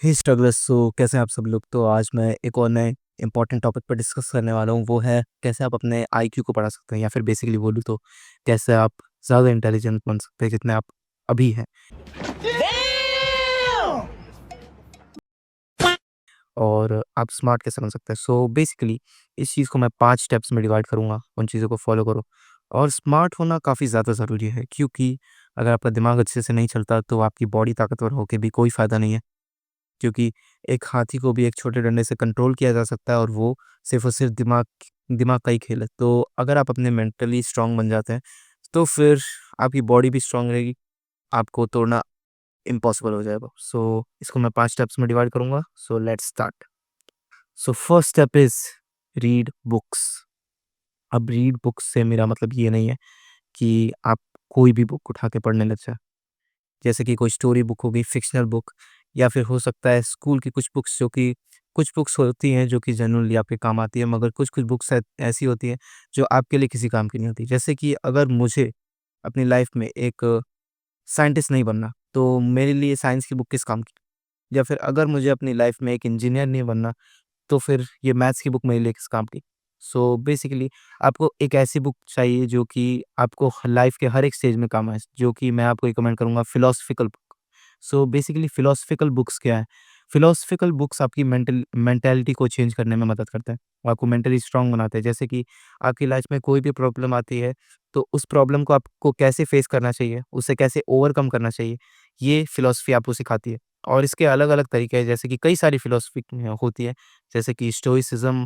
हे strugglers, कैसे हैं आप सब लोग। तो आज मैं एक और नए इंपॉर्टेंट टॉपिक पर डिस्कस करने वाला हूँ। वो है कैसे आप अपने आईक्यू को बढ़ा सकते हैं, या फिर बेसिकली बोलूँ तो कैसे आप ज़्यादा इंटेलिजेंट बन सकते हैं जितने आप अभी हैं, और आप स्मार्ट कैसे बन सकते हैं। सो बेसिकली इस चीज़ को मैं 5 स्टेप्स में डिवाइड करूँगा। उन चीज़ों को फॉलो करो। और स्मार्ट होना काफ़ी ज़्यादा ज़रूरी है, क्योंकि अगर आपका दिमाग अच्छे से नहीं चलता तो आपकी बॉडी ताकतवर होके भी कोई फ़ायदा नहीं है। क्योंकि एक हाथी को भी एक छोटे डंडे से कंट्रोल किया जा सकता है, और वो सिर्फ़ और सिर्फ़ दिमाग दिमाग का ही खेल है। तो अगर आप अपने मेंटली स्ट्रॉन्ग बन जाते हैं, तो फिर आपकी बॉडी भी स्ट्रॉन्ग रहेगी, आपको तोड़ना इम्पॉसिबल हो जाएगा। सो इसको मैं 5 स्टेप्स में डिवाइड करूँगा। So let's start. So first step is read books. अब रीड बुक्स से मेरा मतलब ये नहीं है कि आप कोई भी बुक उठा के पढ़ने लग जाएँ। जैसे कि कोई स्टोरी बुक होगी, फ़िक्शनल बुक, या फिर हो सकता है स्कूल की कुछ बुक्स, जो कि कुछ बुक्स होती हैं जो कि जेन्युइनली आपके काम आती है, मगर कुछ-कुछ बुक्स ऐसी होती हैं जो आपके लिए किसी काम की नहीं होती। जैसे कि अगर मुझे अपनी लाइफ़ में एक साइंटिस्ट नहीं बनना, तो मेरे लिए साइंस की बुक किस काम की? या फिर अगर मुझे अपनी लाइफ़ में एक इंजीनियर नहीं बनना, तो फिर ये मैथ्स की बुक मेरे लिए किस काम की? सो बेसिकली आपको एक ऐसी बुक चाहिए जो कि आपको लाइफ़ के हर एक स्टेज में काम आए, जो कि मैं आपको रिकमेंड करूँगा philosophical book. So basically philosophical books क्या है? फिलॉसफिकल बुक्स आपकी मेंटालिटी को चेंज करने में मदद करते हैं, आपको मेंटली स्ट्रॉन्ग बनाते हैं। जैसे कि आपकी लाइफ़ में कोई भी प्रॉब्लम आती है, तो उस प्रॉब्लम को आपको कैसे फेस करना चाहिए, उसे कैसे ओवरकम करना चाहिए, ये फिलॉसफी आपको सिखाती है। और इसके अलग-अलग तरीके हैं, जैसे कि कई सारी फिलॉसफी होती है, जैसे कि स्टोइसिज़्म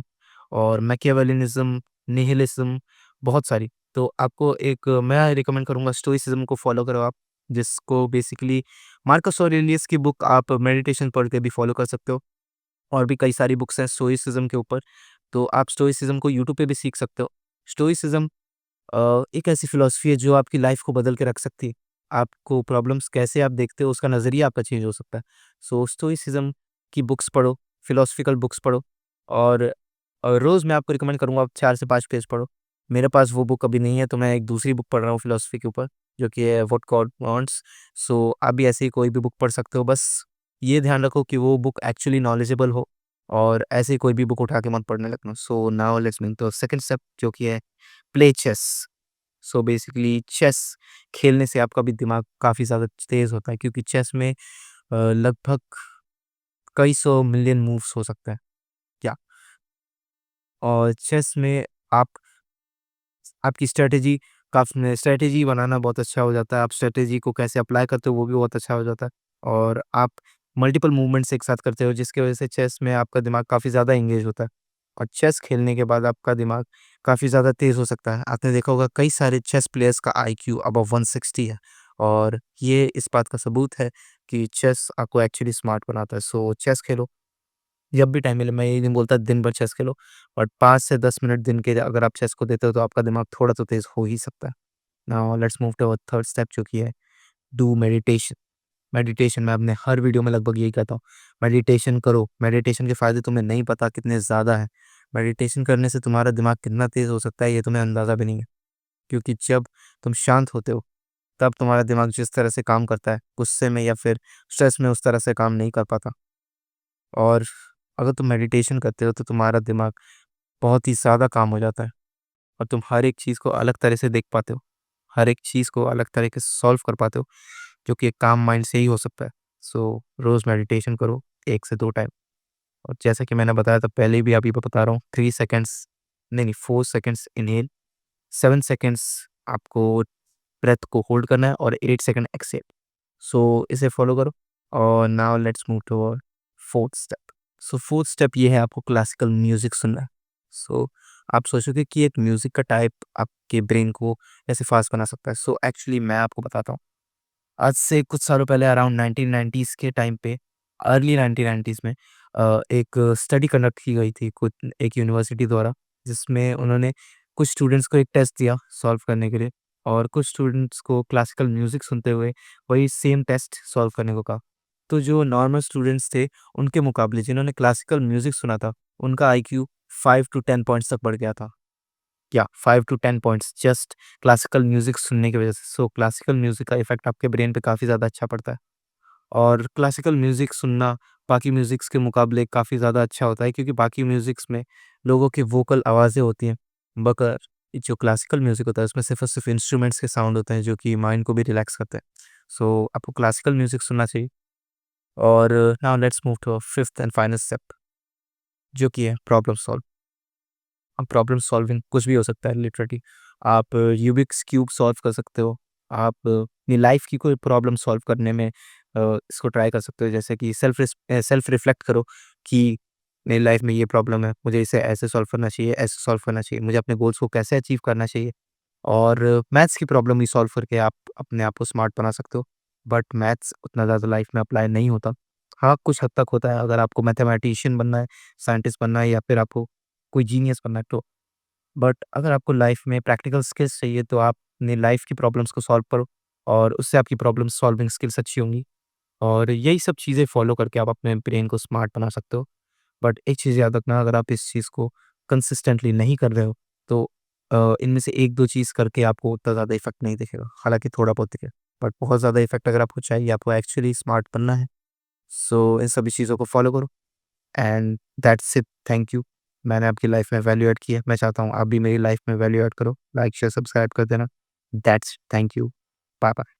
और मैकियावेलिनिज़्म, निहिलिज़्म, बहुत सारी। तो आपको एक मैं रिकमेंड करूँगा, स्टोइसिज़्म को फ़ॉलो करो आप, जिसको बेसिकली मार्कस ऑरेलियस की बुक आप मेडिटेशन पढ़ के भी फ़ॉलो कर सकते हो। और भी कई सारी बुक्स हैं स्टोइसिज़्म के ऊपर, तो आप स्टोइसिज़्म को यूट्यूब पे भी सीख सकते हो। स्टोइसिज़्म एक ऐसी फ़िलॉसफ़ी है जो आपकी लाइफ़ को बदल के रख सकती है। आपको प्रॉब्लम्स कैसे आप देखते हो, उसका नज़रिया आपका चेंज हो सकता है। सो स्टोइसिज़्म की बुक्स पढ़ो, फ़िलॉसफ़िकल बुक्स पढ़ो, और रोज़ मैं आपको रिकमेंड करूँगा आप 4 से 5 पेज पढ़ो। मेरे पास वो बुक अभी नहीं है, तो मैं एक दूसरी बुक पढ़ रहा हूँ फ़िलॉसफ़ी के ऊपर, जो कि है व्हाट गॉड वांट्स। सो आप भी ऐसे ही कोई भी बुक पढ़ सकते हो। बस ये ध्यान रखो कि वो बुक एक्चुअली नॉलेजेबल हो, और ऐसे ही कोई भी बुक उठा के मत पढ़ने लगना। So now let's move to second step, जो कि है play chess. So basically chess खेलने से आपका भी दिमाग काफ़ी ज़्यादा तेज़ होता है, क्योंकि चेस में लगभग कई सौ मिलियन मूव्स हो सकते हैं। या और चेस में आप आपकी स्ट्रैटेजी बनाना बहुत अच्छा हो जाता है। आप स्ट्रैटेजी को कैसे अप्लाई करते हो, वो भी बहुत अच्छा हो जाता है। और आप मल्टीपल मूवमेंट्स एक साथ करते हो, जिसकी वज़ह से चेस में आपका दिमाग काफ़ी ज़्यादा एंगेज होता है। और चेस खेलने के बाद आपका दिमाग काफ़ी ज़्यादा तेज़ हो सकता है। आपने देखा होगा कई सारे चेस प्लेयर्स का आईक्यू अबव 160 है, और ये इस बात का सबूत है कि चेस आपको एक्चुअली स्मार्ट बनाता है। सो चेस खेलो, जब भी टाइम मिले। मैं ये नहीं बोलता दिन भर चेस खेलो, बट 5 से 10 मिनट दिन के अगर आप चेस को देते हो, तो आपका दिमाग थोड़ा तो तेज़ हो ही सकता है। Now let's move to our third step, जो कि है डू मेडिटेशन। मेडिटेशन मैं अपने हर वीडियो में लगभग यही कहता हूँ, मेडिटेशन करो। मेडिटेशन के फ़ायदे तुम्हें नहीं पता कितने ज़्यादा हैं। मेडिटेशन करने से तुम्हारा दिमाग कितना तेज़ हो सकता है, ये तुम्हें अंदाज़ा भी नहीं है। क्योंकि जब तुम शांत होते हो, तब तुम्हारा दिमाग जिस तरह से काम करता है, गुस्से में या फिर स्ट्रेस में, उस तरह से काम नहीं कर पाता। और अगर तुम मेडिटेशन करते हो, तो तुम्हारा दिमाग बहुत ही ज़्यादा काम हो जाता है, और तुम हर एक चीज़ को अलग तरह से देख पाते हो, हर एक चीज़ को अलग तरीके से सॉल्व कर पाते हो, जो कि एक काम माइंड से ही हो सकता है। सो रोज़ मेडिटेशन करो 1 से 2 टाइम। और जैसा कि मैंने बताया था पहले भी, अभी भी बता रहा हूँ, 3 सेकंड्स नहीं, 4 सेकंड्स इन्हेल, 7 सेकंड्स आपको ब्रेथ को होल्ड करना है, और 8 सेकंड एक्सहेल। सो इसे फॉलो करो। और now let's move to our fourth step. So fourth step ये है, आपको क्लासिकल म्यूजिक सुनना है। सो आप सोचोगे कि एक म्यूजिक का टाइप आपके ब्रेन को कैसे फास्ट बना सकता है। सो एक्चुअली मैं आपको बताता हूँ। आज से कुछ सालों पहले अराउंड 1990s के टाइम पे, अर्ली 1990s में एक स्टडी कंडक्ट की गई थी कुछ एक यूनिवर्सिटी द्वारा, जिसमें उन्होंने कुछ स्टूडेंट्स को एक टेस्ट दिया सॉल्व करने के लिए, और कुछ स्टूडेंट्स को क्लासिकल म्यूज़िक सुनते हुए वही सेम टेस्ट सॉल्व करने को कहा। तो जो नॉर्मल स्टूडेंट्स थे, उनके मुकाबले जिन्होंने क्लासिकल म्यूज़िक सुना था, उनका आईक्यू 5 टू 10 पॉइंट्स तक बढ़ गया था। या 5 to 10 points just classical music सुनने की वज़ह से। सो क्लासिकल म्यूज़िक का इफ़ेक्ट आपके ब्रेन पे काफ़ी ज़्यादा अच्छा पड़ता है। और क्लासिकल म्यूज़िक सुनना बाकी म्यूज़िक्स के मुकाबले काफ़ी ज़्यादा अच्छा होता है क्योंकि बाकी म्यूज़िक्स में लोगों की वोकल आवाज़ें होती हैं। मगर जो क्लासिकल म्यूज़िक होता है उसमें सिर्फ़ और सिर्फ़ इंस्ट्रूमेंट्स के साउंड होते हैं जो कि माइंड को भी रिलैक्स करते हैं। सो आपको क्लासिकल म्यूज़िक सुनना चाहिए। और now let's move to a fifth and final step जो कि है प्रॉब्लम सॉल्व। अब प्रॉब्लम सॉल्विंग कुछ भी हो सकता है लिटरली। आप यूबिक्स क्यूब सॉल्व कर सकते हो। आप अपनी लाइफ़ की कोई प्रॉब्लम सॉल्व करने में इसको ट्राई कर सकते हो। जैसे कि सेल्फ रिफ्लेक्ट करो कि मेरी लाइफ़ में ये प्रॉब्लम है, मुझे इसे ऐसे सॉल्व करना चाहिए, ऐसे सॉल्व करना चाहिए। मुझे अपने गोल्स को कैसे अचीव करना चाहिए। और मैथ्स की प्रॉब्लम ही सॉल्व करके आप अपने आप को स्मार्ट बना सकते हो। बट मैथ्स उतना ज़्यादा लाइफ़ में अप्लाई नहीं होता। हाँ, कुछ हद तक होता है अगर आपको मैथमेटिशियन बनना है, साइंटिस्ट बनना है या फिर आपको कोई जीनियस बनना है तो। बट अगर आपको लाइफ में प्रैक्टिकल स्किल्स चाहिए तो आप अपनी लाइफ की प्रॉब्लम्स को सॉल्व करो और उससे आपकी प्रॉब्लम सॉल्विंग स्किल्स अच्छी होंगी। और यही सब चीज़ें फॉलो करके आप अपने ब्रेन को स्मार्ट बना सकते हो। बट एक चीज़ याद रखना, अगर आप इस चीज़ को कंसिस्टेंटली नहीं कर रहे हो तो इनमें से 1-2 चीज़ करके आपको उतना ज़्यादा इफ़ेक्ट नहीं दिखेगा। हालाँकि थोड़ा बहुत दिखेगा, बट बहुत ज़्यादा इफ़ेक्ट अगर आपको चाहिए, आपको एक्चुअली स्मार्ट बनना है, सो इन सभी चीज़ों को फॉलो करो। And that's it, thank you. मैंने आपकी लाइफ में वैल्यू ऐड की है, मैं चाहता हूँ आप भी मेरी लाइफ में वैल्यू ऐड करो। लाइक, शेयर, सब्सक्राइब कर देना। That's, thank you. Bye bye.